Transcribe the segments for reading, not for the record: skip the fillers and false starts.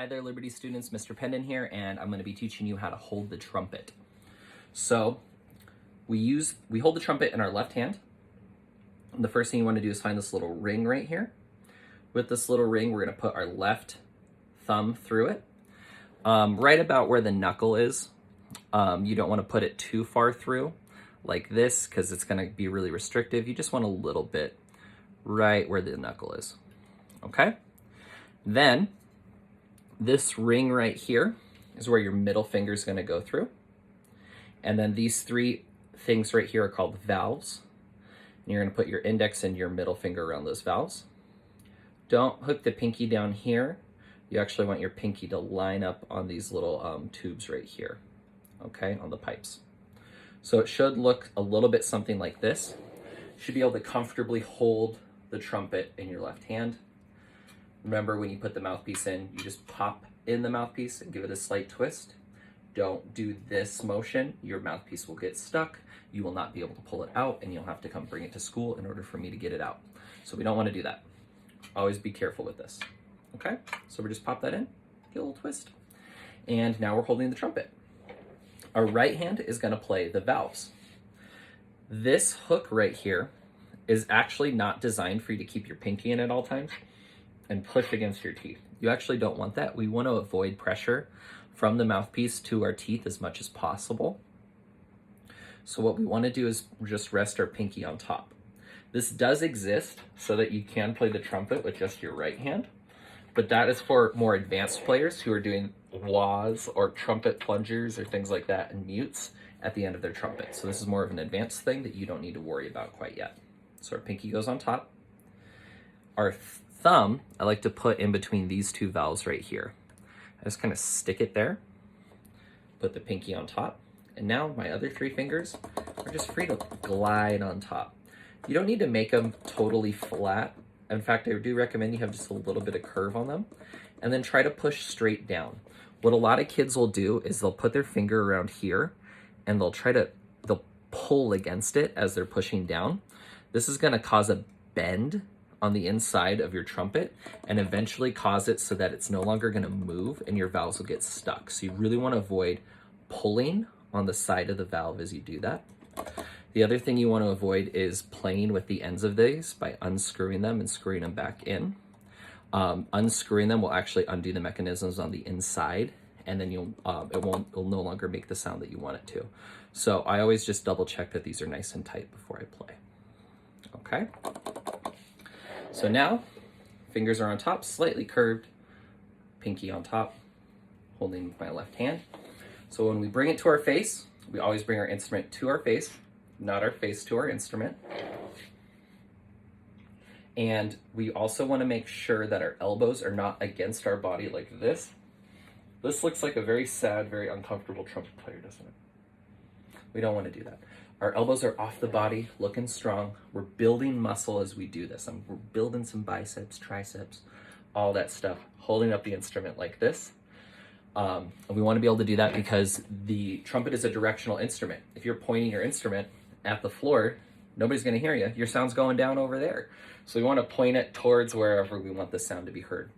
Hi there, Liberty students. Mr. Pendon here, and I'm going to be teaching you how to hold the trumpet. So we hold the trumpet in our left hand. And the first thing you want to do is find this little ring right here. With this little ring, we're going to put our left thumb through it, right about where the knuckle is. You don't want to put it too far through like this because it's going to be really restrictive. You just want a little bit right where the knuckle is. Okay? Then this ring right here is where your middle finger is going to go through. And then these three things right here are called valves. And you're going to put your index and your middle finger around those valves. Don't hook the pinky down here. You actually want your pinky to line up on these little tubes right here, okay, on the pipes. So it should look a little bit something like this. You should be able to comfortably hold the trumpet in your left hand. Remember, when you put the mouthpiece in, you just pop in the mouthpiece and give it a slight twist. Don't do this motion. Your mouthpiece will get stuck. You will not be able to pull it out, and you'll have to come bring it to school in order for me to get it out. So we don't want to do that. Always be careful with this. Okay, so we just pop that in, get a little twist. And now we're holding the trumpet. Our right hand is going to play the valves. This hook right here is actually not designed for you to keep your pinky in at all times and push against your teeth. You actually don't want that. We want to avoid pressure from the mouthpiece to our teeth as much as possible. So what we want to do is just rest our pinky on top. This does exist so that you can play the trumpet with just your right hand, but that is for more advanced players who are doing wahs or trumpet plungers or things like that and mutes at the end of their trumpet. So this is more of an advanced thing that you don't need to worry about quite yet. So our pinky goes on top. Our thumb, I like to put in between these two valves right here. I just kind of stick it there, put the pinky on top, and now my other three fingers are just free to glide on top. You don't need to make them totally flat. In fact, I do recommend you have just a little bit of curve on them, and then try to push straight down. What a lot of kids will do is they'll put their finger around here, and they'll pull against it as they're pushing down. This is going to cause a bend on the inside of your trumpet and eventually cause it so that it's no longer going to move and your valves will get stuck. So you really want to avoid pulling on the side of the valve as you do that. The other thing you want to avoid is playing with the ends of these by unscrewing them and screwing them back in. Unscrewing them will actually undo the mechanisms on the inside, and then it'll no longer make the sound that you want it to. So I always just double check that these are nice and tight before I play. Okay? So now, fingers are on top, slightly curved, pinky on top, holding with my left hand. So when we bring it to our face, we always bring our instrument to our face, not our face to our instrument. And we also want to make sure that our elbows are not against our body like this. This looks like a very sad, very uncomfortable trumpet player, doesn't it? We don't want to do that. Our elbows are off the body, looking strong. We're building muscle as we do this. We're building some biceps, triceps, all that stuff, holding up the instrument like this. And we want to be able to do that because the trumpet is a directional instrument. If you're pointing your instrument at the floor, nobody's going to hear you. Your sound's going down over there. So we want to point it towards wherever we want the sound to be heard.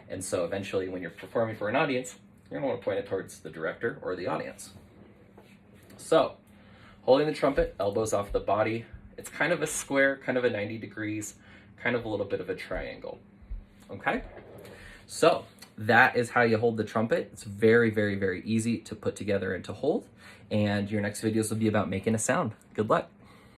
And so eventually when you're performing for an audience, you're going to want to point it towards the director or the audience. So, holding the trumpet, elbows off the body. It's kind of a square, kind of a 90 degrees, kind of a little bit of a triangle. Okay? So, that is how you hold the trumpet. It's very, very, very easy to put together and to hold. And your next videos will be about making a sound. Good luck.